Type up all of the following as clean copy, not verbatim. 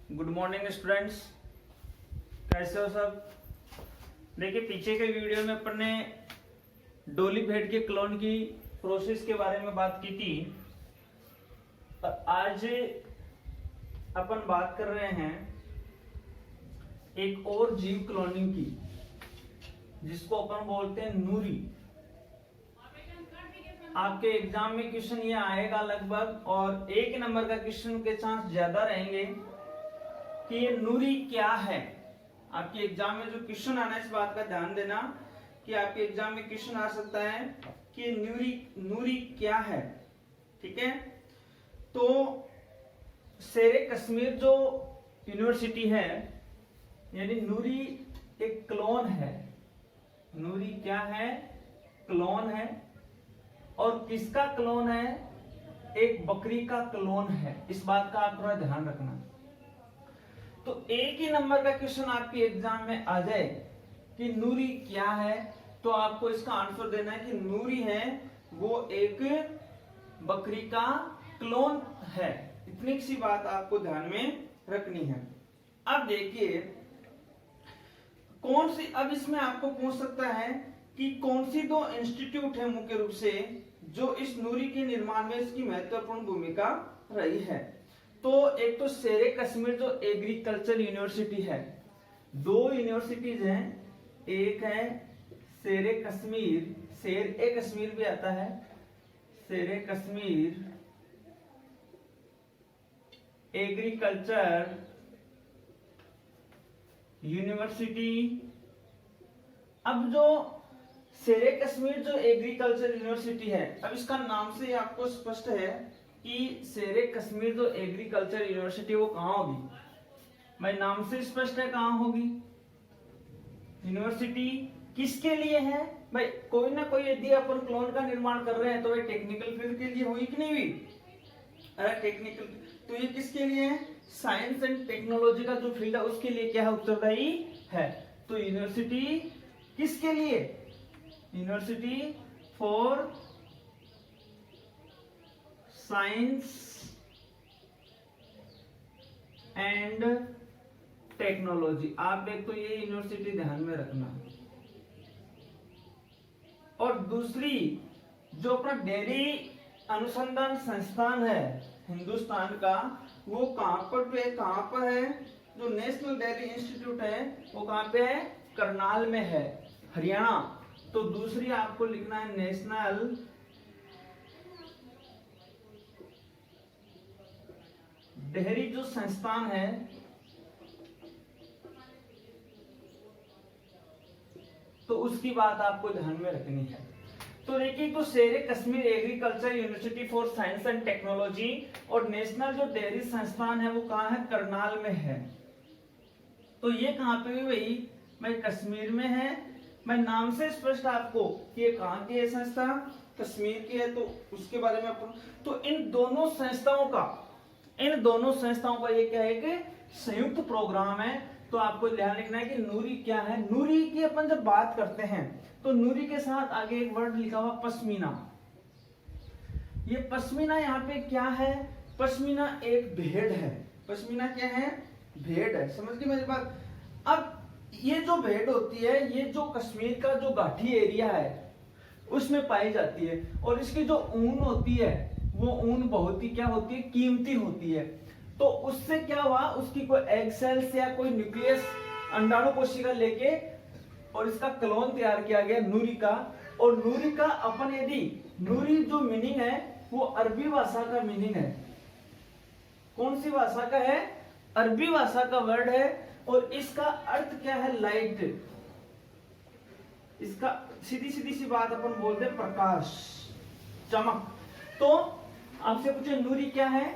Good morning students, कैसे हो सब। देखिए पीछे के वीडियो में अपन ने डोली भेड़ के क्लोन की प्रोसेस के बारे में बात की थी और आज अपन बात कर रहे हैं एक और जीव क्लोनिंग की, जिसको अपन बोलते हैं नूरी। आपके एग्जाम में क्वेश्चन ये आएगा लगभग, और एक नंबर का क्वेश्चन के चांस ज्यादा रहेंगे कि ये नूरी क्या है। आपके एग्जाम में जो क्वेश्चन आना है इस बात का ध्यान देना कि आपके एग्जाम में क्वेश्चन आ सकता है कि नूरी क्या है। ठीक है, तो शेरे कश्मीर जो यूनिवर्सिटी है, यानी नूरी एक क्लोन है। नूरी क्या है? क्लोन है। और किसका क्लोन है? एक बकरी का क्लोन है। इस बात का आप थोड़ा ध्यान रखना। तो एक ही नंबर का क्वेश्चन आपके एग्जाम में आ जाए कि नूरी क्या है, तो आपको इसका आंसर देना है कि नूरी है वो एक बकरी का क्लोन है। इतनी सी बात आपको ध्यान में रखनी है। अब देखिए कौन सी, अब इसमें आपको पूछ सकता है कि कौन सी दो इंस्टीट्यूट है मुख्य रूप से जो इस नूरी के निर्माण में इसकी महत्वपूर्ण भूमिका रही है। तो एक तो शेरे कश्मीर जो एग्रीकल्चर यूनिवर्सिटी है, दो यूनिवर्सिटीज हैं। एक है शेरे कश्मीर, शेर ए कश्मीर भी आता है, शेरे कश्मीर एग्रीकल्चर यूनिवर्सिटी। अब जो शेरे कश्मीर जो एग्रीकल्चर यूनिवर्सिटी है, अब इसका नाम से आपको स्पष्ट है कि शेरे कश्मीर जो एग्रीकल्चर यूनिवर्सिटी वो कहां होगी। भाई नाम से स्पष्ट है कहां होगी। यूनिवर्सिटी किसके लिए है? भाई कोई ना कोई यदि अपन क्लोन का निर्माण कर रहे हैं तो भाई टेक्निकल फील्ड के लिए हुई कि नहीं हुई? अरे टेक्निकल, तो ये किसके लिए है? साइंस एंड टेक्नोलॉजी का जो फील्ड है उसके लिए क्या है? उत्तरदायी है। तो यूनिवर्सिटी किसके लिए? University for science and technology. आप एक तो ये यूनिवर्सिटी ध्यान में रखना। और दूसरी जो अपना डेयरी अनुसंधान संस्थान है हिंदुस्तान का, वो कहां पर है? जो नेशनल डेयरी इंस्टीट्यूट है वो कहां पे है? करनाल में है, हरियाणा। तो दूसरी आपको लिखना है नेशनल डेयरी जो संस्थान है तो उसकी बात आपको ध्यान में रखनी है। तो देखिए, तो शेरे Kashmir agriculture university for science and technology और नेशनल जो डेयरी संस्थान है वो कहाँ है? करनाल में है। तो ये कहाँ पे हुई? भाई कश्मीर में है। मैं नाम से स्पष्ट आपको कि ये कहाँ की है संस्था? कश्मीर की है। तो उसके बारे में अपन, तो इन दोनों संस्थाओं का ये क्या है कि संयुक्त प्रोग्राम है। तो आपको ध्यान रखना है कि नूरी क्या है। नूरी की अपन जब बात करते हैं तो नूरी के साथ आगे एक वर्ड लिखा हुआ पश्मीना। ये पश्मीना यहाँ पे क्या है? पश्मीना एक भेड़ है। पश्मीना क्या है? भेड़ है। समझ गए मेरी बात? अब ये जो भेड़ होती है, ये जो कश्मीर का जो घाटी एरिया है उसमें पाई जाती है, और इसकी जो ऊन होती है वो ऊन बहुत ही क्या होती है? कीमती होती है। तो उससे क्या हुआ? उसकी कोई एग सेल्स या कोई न्यूक्लियस अंडाणु कोशिका लेके और इसका क्लोन तैयार किया गया नूरी का। और नूरी का अपन यदि नूरी जो मीनिंग है वो अरबी भाषा का मीनिंग है। कौन सी भाषा का है? अरबी भाषा का वर्ड है। और इसका अर्थ क्या है? लाइट। इसका सीधी सी बात अपन बोलते हैं प्रकाश, चमक। तो आपसे पूछे नूरी क्या है?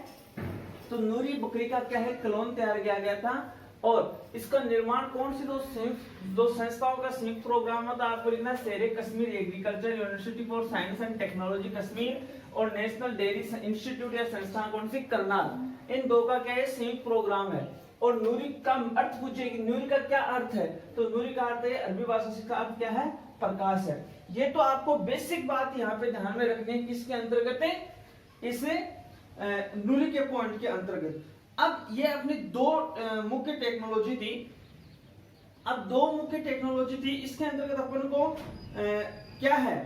तो नूरी बकरी का क्या है? क्लोन तैयार किया गया था। और इसका निर्माण कौन सी दो संस्थाओं का संयुक्त प्रोग्राम था? आपको लिखना शेरे Kashmir agriculture university for science and technology Kashmir और नेशनल डेयरी इंस्टीट्यूट या संस्थान कौन सी? करनाल। इन दो का क्या है? संयुक्त प्रोग्राम है। और नूरी का अर्थ पूछेगी, नूरी का क्या अर्थ है? तो नूरी का अर्थ है अरबी भाषा से, का अर्थ क्या है? प्रकाश है। ये तो आपको बेसिक बात यहाँ पे ध्यान में रखनी है। किसके अंतर्गत है? इस नूरी के पॉइंट के अंतर्गत। अब ये अपनी दो मुख्य टेक्नोलॉजी थी। अब दो मुख्य टेक्नोलॉजी थी, इसके अंतर्गत अपन को क्या है,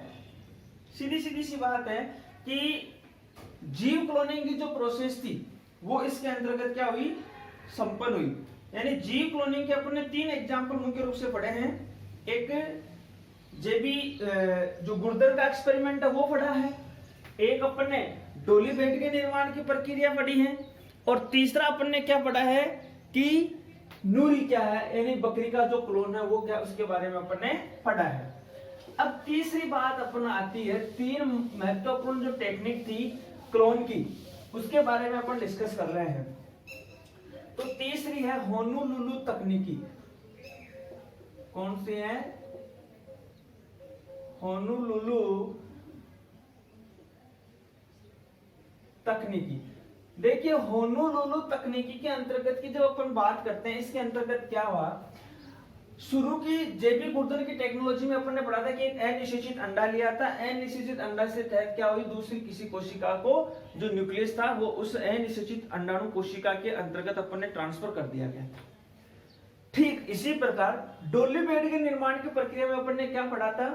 सीधी सीधी सी बात है कि जीव क्लोनिंग की जो प्रोसेस थी वो इसके अंतर्गत क्या हुई, संपन्न हुई। यानी जीव क्लोनिंग के अपन ने 3 एग्जाम्पल मुख्य रूप से पढ़े हैं। एक जेबी जो गुर्दर का एक्सपेरिमेंट है वो पढ़ा है, एक अपन ने डोली बेड के निर्माण की प्रक्रिया पढ़ी है, और तीसरा अपन ने क्या पढ़ा है कि नूरी क्या है, यानी बकरी का जो क्लोन है वो क्या, उसके बारे में अपन ने पढ़ा है। अब तीसरी बात अपन आती है, 3 महत्वपूर्ण जो टेक्निक थी क्लोन की, उसके बारे में अपन डिस्कस कर रहे हैं। तो तीसरी है होनोलुलु तकनीकी। कौन सी है, होनोलुलु तकनीकी। देखिए होनोलुलु तकनीकी के अंतर्गत की जब अपन बात करते हैं, इसके अंतर्गत क्या हुआ, शुरू की जेबी गुर्दर की टेक्नोलॉजी में अपन ने पढ़ा था कि एक अनिषेचित अंडा लिया था, अनिषेचित अंडा से तहत क्या हुई, दूसरी किसी कोशिका को जो न्यूक्लियस था वो उस अनिषेचित अंडाणु कोशिका के अंतर्गत अपन ने ट्रांसफर कर दिया गया। ठीक इसी प्रकार डोली बेड के निर्माण की प्रक्रिया में अपन ने क्या पढ़ा था,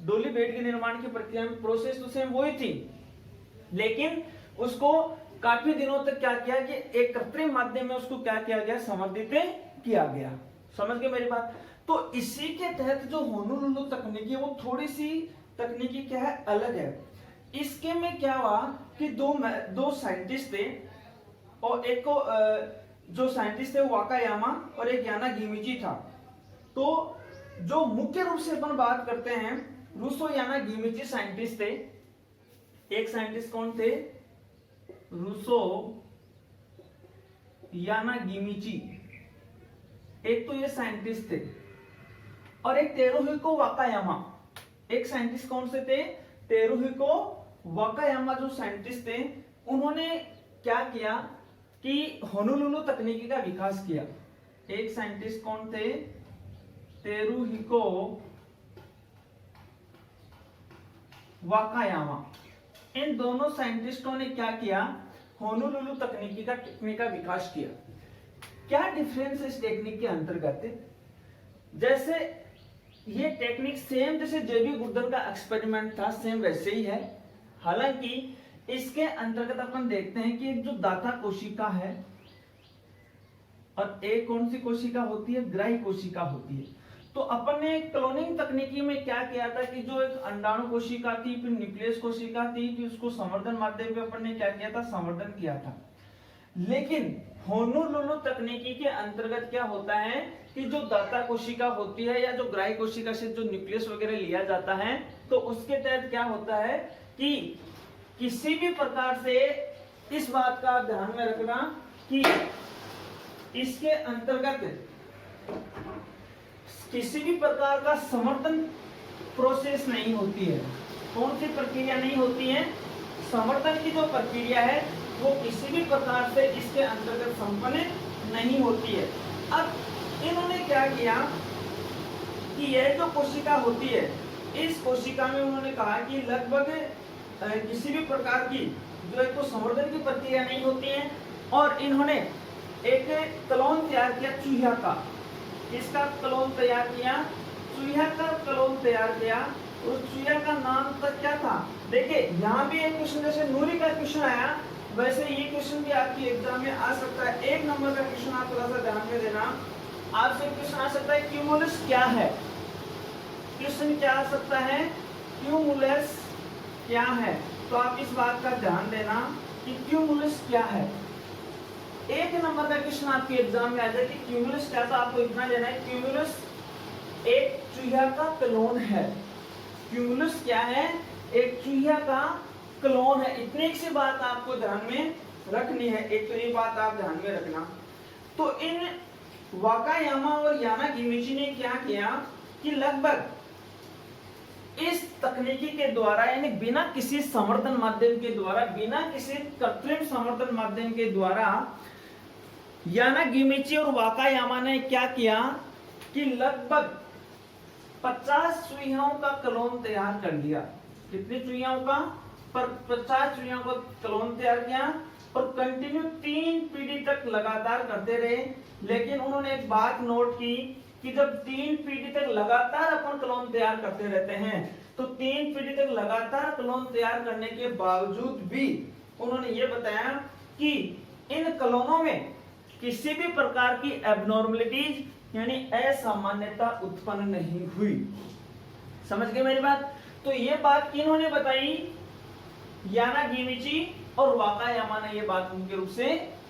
डोली बेड के निर्माण की प्रक्रिया में प्रोसेस तो सेम वही थी, लेकिन उसको काफी दिनों तक क्या किया कि एक कृत्रिम माध्यम में उसको क्या किया गया, संवर्धित किया गया। समझ गए मेरी बात। तो इसी के तहत जो होनोलुलु तकनीकी है वो थोड़ी सी तकनीकी क्या है, अलग है। इसके में क्या हुआ कि दो साइंटिस्ट थे, और एक को जो साइंटिस्ट थे वो वाकायामा और एक याना गिमिची था। तो जो मुख्य रूप से अपन बात करते हैं, रूसो याना गिमिची साइंटिस्ट थे। एक साइंटिस्ट कौन थे, रूसो याना गिमिची, एक तो ये साइंटिस्ट थे, और एक तेरुहिको वाकायामा। एक साइंटिस्ट कौन से थे, तेरुहिको वाकायामा जो साइंटिस्ट थे, उन्होंने क्या किया कि होनोलुलु तकनीकी का विकास किया। एक साइंटिस्ट कौन थे, तेरुहिको वाकायामा। इन दोनों साइंटिस्टों ने क्या किया, होनोलुलु तकनीकी का टेक्निक का विकास किया। क्या डिफरेंस इस टेक्निक के अंतर्गत, जैसे ये टेक्निक सेम जैसे जेबी गुर्दर का एक्सपेरिमेंट था सेम वैसे ही है। हालांकि इसके अंतर्गत अपन देखते हैं कि एक जो दाता कोशिका है और एक कौन सी कोशिका होती है, ग्राही कोशिका होती है। तो अपन ने क्लोनिंग तकनीकी में क्या किया था कि जो एक अंडाणु कोशिका थी, फिर न्यूक्लियस कोशिका थी, कि उसको संवर्धन माध्यम में अपन ने क्या किया था, संवर्धन किया था। लेकिन होनोलुलु तकनीकी के अंतर्गत क्या होता है कि जो दाता कोशिका होती है या जो ग्राही कोशिका से जो न्यूक्लियस वगैरह लिया जाता है, तो उसके तहत क्या होता है कि किसी भी प्रकार से इस बात का ध्यान में रखना कि इसके अंतर्गत किसी भी प्रकार का समर्थन प्रोसेस नहीं होती है। कौन सी प्रक्रिया नहीं होती है, समर्थन की जो प्रक्रिया है वो किसी भी प्रकार से इसके अंतर्गत संपन्न नहीं होती है। अब इन्होंने क्या किया कि यह जो कोशिका होती है, इस कोशिका में उन्होंने कहा कि लगभग किसी भी प्रकार की जो एक तो संवर्धन की प्रक्रिया नहीं होती है, और इन्होंने एक क्लोन तैयार किया चूहिया का। इसका क्लोन तैयार किया, चूहिया का क्लोन तैयार किया। उस चूहिया का नाम तक क्या था, देखिए यहाँ भी एक क्वेश्चन जैसे नूरी का क्वेश्चन आया, वैसे ये क्वेश्चन भी आपकी एग्जाम में आ सकता है। 1 नंबर का क्वेश्चन आप थोड़ा सा ध्यान में देना। आपसे क्वेश्चन आ सकता है क्यूमुलस क्या है, क्वेश्चन क्या आ सकता है, क्यूमुलस क्या है। तो आप इस बात का ध्यान देना कि क्यूमुलस क्या है। 1 नंबर का क्वेश्चन आपके एग्जाम में आ जाए कि क्यूमुलस क्या था, आपको इतना लेना है, क्यूमुलस एक चूहिया का क्लोन है। क्यूमुलस क्या है, एक चूहिया का क्लोन है। इतनी सी बात आपको ध्यान में रखनी है, एक तो ये बात आप ध्यान में रखना। तो इन वाकायामा और याना गिमिची ने क्या किया कि लगभग इस तकनीकी के द्वारा, यानी बिना किसी समर्थन माध्यम के द्वारा, बिना किसी कृत्रिम समर्थन माध्यम के द्वारा, याना गिमिची और वाकायामा ने क्या किया कि लगभग 50 चूहियाओं का क्लोन तैयार कर लिया। कितनी चूहियाओं का, पर 50 चूहियाओं का क्लोन तैयार किया, और कंटिन्यू 3 पीढ़ी तक लगातार करते रहे। लेकिन उन्होंने एक बात नोट की कि जब 3 पीढ़ी तक लगातार अपन क्लोन तैयार करते रहते हैं, तो 3 पीढ़ी तक लगातार क्लोन तैयार करने के बावजूद भी उन्होंने ये बताया कि इन क्लोनों में किसी भी प्रकार की एबनॉर्मलिटीज यानी असामान्यता उत्पन्न नहीं हुई। समझ गए मेरी बात? तो ये बात किन्होंने बताई? यानागिमिची और वाकायामा ने ये बात मुख्य रूप से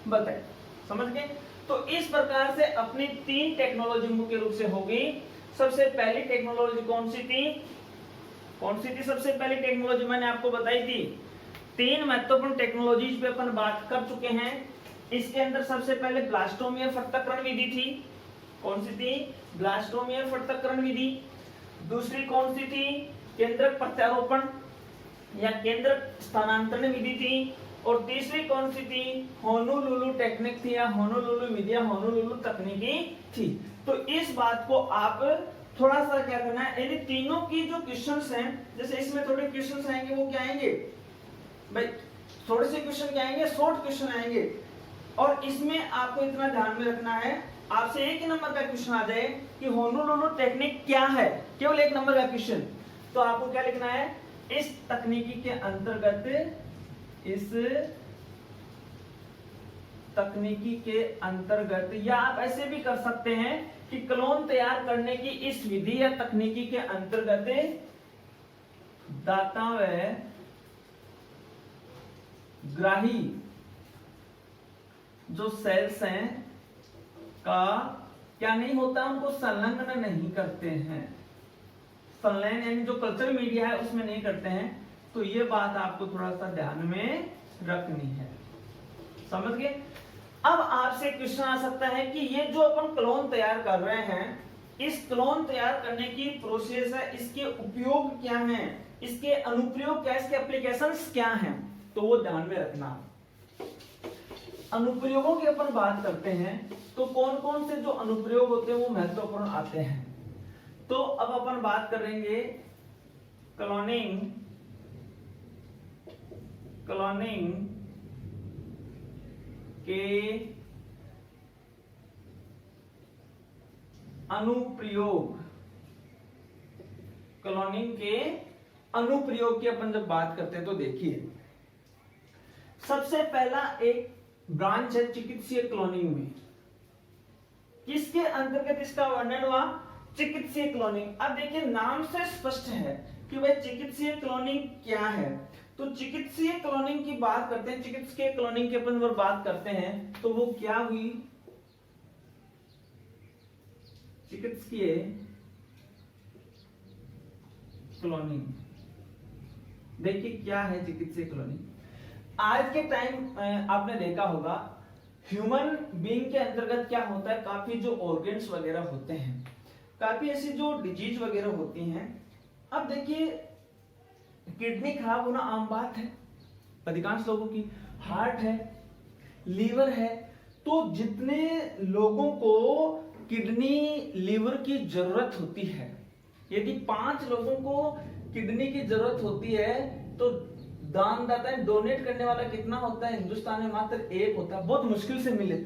बताई। समझ गए? तो इस प्रकार से अपनी 3 टेक्नोलॉजी मुख्य रूप से होगी। सबसे पहली टेक्नोलॉजी कौन सी थी? कौन सी थी सबसे पहली टेक्नोलॉजी? मैंने आपको बताई थी 3 महत्वपूर्ण टेक्नोलॉजीज पे अपन बात कर चुके हैं। इसके अंदर सबसे पहले ब्लास्टोमियर पृथक्करण विधि थी। कौन सी थी? ब्लास्टोमियर पृथक्करण विधि। दूसरी कौन सी थी? केंद्रक प्रत्यारोपण या केंद्रक स्थानांतरण विधि थी। और तीसरी कौन सी थी? होनोलुलु टेक्निक थी या होनोलुलु विधि या होनोलुलु तकनीकी थी। तो इस बात को आप थोड़ा सा क्या करना है, इन तीनों की जो क्वेश्चंस हैं, जैसे इसमें थोड़े क्वेश्चंस आएंगे, वो क्या आएंगे भाई? थोड़े से क्वेश्चन क्या आएंगे? शॉर्ट क्वेश्चन आएंगे। और इसमें आपको इतना ध्यान में रखना है, आपसे 1 नंबर का क्वेश्चन आ जाए कि होनोलुलु टेक्निक क्या है, केवल 1 नंबर का क्वेश्चन, तो आपको क्या लिखना है? इस तकनीकी के अंतर्गत, इस तकनीकी के अंतर्गत, या आप ऐसे भी कर सकते हैं कि क्लोन तैयार करने की इस विधि या तकनीकी के अंतर्गत दाता व ग्राही जो सेल्स हैं का क्या नहीं होता, उनको संलग्न नहीं करते हैं। संलग्न यानी जो कल्चर मीडिया है उसमें नहीं करते हैं। तो ये बात आपको थोड़ा सा ध्यान में रखनी है। समझ गए? अब आपसे क्वेश्चन आ सकता है कि ये जो अपन क्लोन तैयार कर रहे हैं, इस क्लोन तैयार करने की प्रोसेस है, इसके उपयोग क्या हैं, इसके अनुप्रयोग क्या, इसके एप्लीकेशंस क्या हैं, तो वो ध्यान में रखना। अनुप्रयोगों की अपन बात करते हैं तो कौन कौन से जो अनुप्रयोग होते हैं वो महत्वपूर्ण आते हैं। तो अब अपन बात करेंगे क्लोनिंग के अनुप्रयोग। क्लोनिंग के अनुप्रयोग की अपन जब बात करते हैं तो देखिए, सबसे पहला एक ब्रांच है चिकित्सीय क्लोनिंग में। किसके अंतर्गत इसका वर्णन हुआ? चिकित्सीय क्लोनिंग। अब देखिए, नाम से स्पष्ट है कि भाई चिकित्सीय क्लोनिंग क्या है। तो चिकित्सीय क्लोनिंग की बात करते हैं, चिकित्सीय क्लोनिंग की अपन जब बात करते हैं तो वो क्या हुई? चिकित्सीय क्लोनिंग। देखिए क्या है चिकित्सीय क्लोनिंग। आज के टाइम आपने देखा होगा ह्यूमन बीइंग के अंतर्गत क्या होता है, काफी जो ऑर्गन्स वगैरह होते हैं, काफी ऐसी जो डिजीज वगैरह होती हैं। अब देखिए, किडनी खराब होना आम बात है अधिकांश लोगों की, हार्ट है, लीवर है। तो जितने लोगों को किडनी लीवर की जरूरत होती है, यदि 5 लोगों को किडनी की जरूरत होती है तो दानदाता डोनेट करने वाला कितना होता है? हिंदुस्तान में मात्र 1 होता है, बहुत मुश्किल से मिले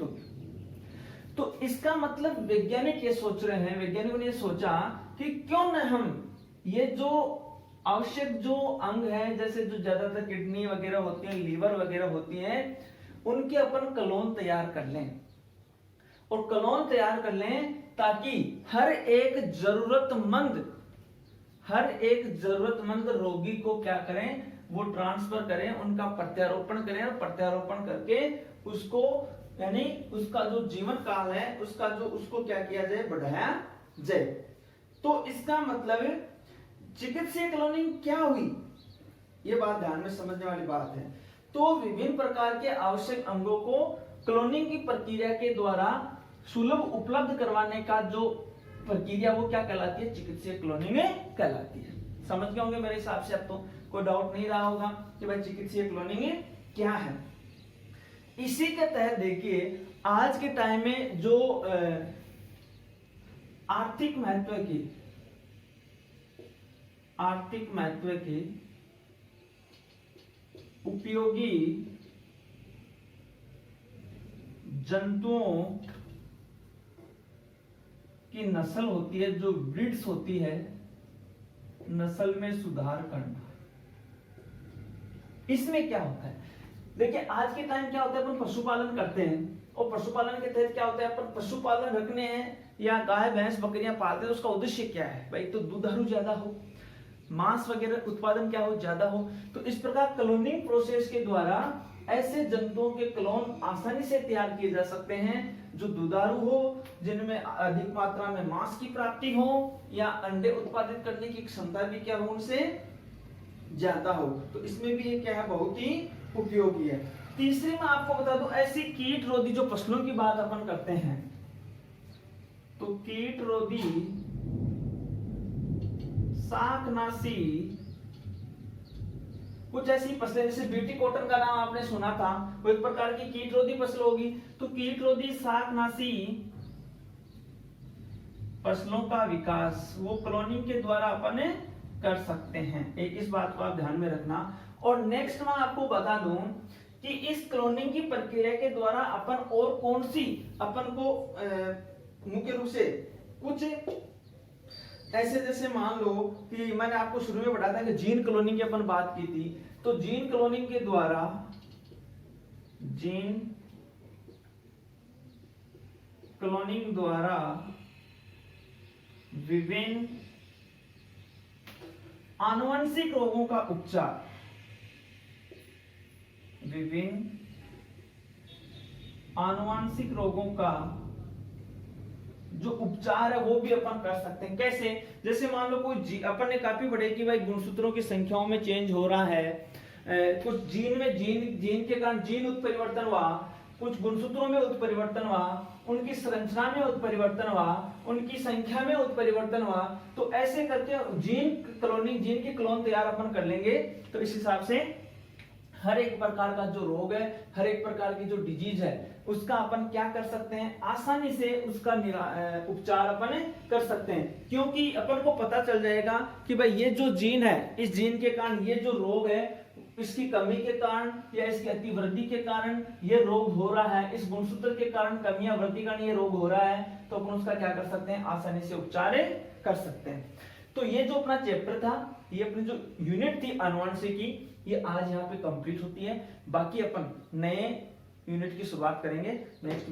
तो इसका मतलब वैज्ञानिक ये सोच रहे हैं, वैज्ञानिकों ने ये सोचा कि क्यों न हम ये जो आवश्यक जो अंग है, जैसे जो ज्यादातर किडनी वगैरह होती है, लीवर वगैरह होती है, उनके अपन क्लोन तैयार कर लें। और क्लोन तैयार कर लें ताकि हर एक जरूरतमंद रोगी को क्या करें? वो ट्रांसफर करें, उनका प्रत्यारोपण करें, और प्रत्यारोपण करके उसको, यानी उसका जो जीवन काल है उसको क्या किया जाए? बढ़ाया जाए। तो इसका मतलब चिकित्सीय क्लोनिंग क्या हुई? ये बात ध्यान में समझने वाली बात है। तो विभिन्न प्रकार के आवश्यक अंगों को क्लोनिंग की प्रक्रिया के द्वारा सुलभ उपलब्ध करवाने का जो प्रक्रिया वो क्या कहलाती है? चिकित्सीय क्लोनिंग कहलाती है। समझ गए होंगे मेरे हिसाब से, अब तो कोई डाउट नहीं रहा होगा कि भाई चिकित्सीय क्लोनिंग क्या है। इसी के तहत देखिए, आज के टाइम में जो आर्थिक महत्व की उपयोगी जंतुओं की नस्ल होती है, जो ब्रीड्स होती है, नस्ल में सुधार करना। इसमें क्या होता है, देखिए आज के टाइम क्या होता है, अपन पशुपालन करते हैं और पशुपालन के तहत क्या होता है, अपन पशुपालन रखने हैं या गाय भैंस बकरियां पालते हैं, तो उसका उद्देश्य क्या है भाई, तो दुधारू ज्यादा हो, मांस वगैरह उत्पादन क्या हो, ज्यादा हो। तो इस प्रकार क्लोनिंग प्रोसेस के द्वारा ऐसे जंतुओं के क्लोन आसानी से तैयार किए जा सकते हैं जो दुधारू हो, जिनमें अधिक मात्रा में मांस की प्राप्ति हो या अंडे उत्पादित करने की क्षमता भी क्या हो, उनसे ज्यादा हो। तो इसमें भी ये क्या है, बहुत ही उपयोगी है। तीसरी मैं आपको बता दूं, ऐसी कीट रोधी जो फसलों की बात अपन करते हैं, तो कीट रोधी शाकनाशी कुछ ऐसी फसलें, जैसे बीटी कॉटन का नाम आपने सुना था, वो एक प्रकार की कीट रोधी फसल होगी। तो कीट रोधी शाकनाशी फसलों का विकास वो क्लोनिंग के द्वारा अपन कर सकते हैं, एक इस बात को आप ध्यान में रखना। और नेक्स्ट मैं आपको बता दूं कि इस क्लोनिंग की प्रक्रिया के द्वारा अपन और कौन सी अपन को मुख्य रूप से कुछ ऐसे, जैसे मान लो कि मैंने आपको शुरू में बताया था कि जीन क्लोनिंग की अपन बात की थी, तो जीन क्लोनिंग के द्वारा विभिन्न आनुवंशिक रोगों का उपचार, विभिन्न आनुवंशिक रोगों का जो उपचार है वो भी अपन कर सकते हैं। कैसे, जैसे मान लो कोई अपन ने काफी पढ़े कि भाई गुणसूत्रों की संख्याओं में चेंज हो रहा है, कुछ जीन में जीन के कारण जीन उत्परिवर्तन हुआ, कुछ गुणसूत्रों में उत्परिवर्तन हुआ, उनकी संरचना में उत्परिवर्तन हुआ, उनकी संख्या में उत्परिवर्तन हुआ। तो ऐसे करके जीन की क्लोन तैयार अपन कर लेंगे। तो इस हिसाब से हर एक प्रकार का जो रोग है, हर एक प्रकार की जो डिजीज है, उसका अपन क्या कर सकते हैं, आसानी से उसका उपचार अपन कर सकते हैं। क्योंकि अपन को पता चल जाएगा कि भाई ये जो जीन है, इस जीन के कारण ये जो रोग है, इसकी कमी के कारण या इसकी अतिवृद्धि के कारण ये रोग हो रहा है, इस गुणसूत्र के कारण कमी या वृद्धि के कारण ये रोग हो रहा है, तो अपन उसका क्या कर सकते हैं, आसानी से उपचार कर सकते हैं। तो ये जो अपना चैप्टर था, ये अपनी जो यूनिट थी आनुवंशिकी, ये आज यहाँ पे कंप्लीट होती है। बाकी अपन नए यूनिट की शुरुआत करेंगे नेक्स्ट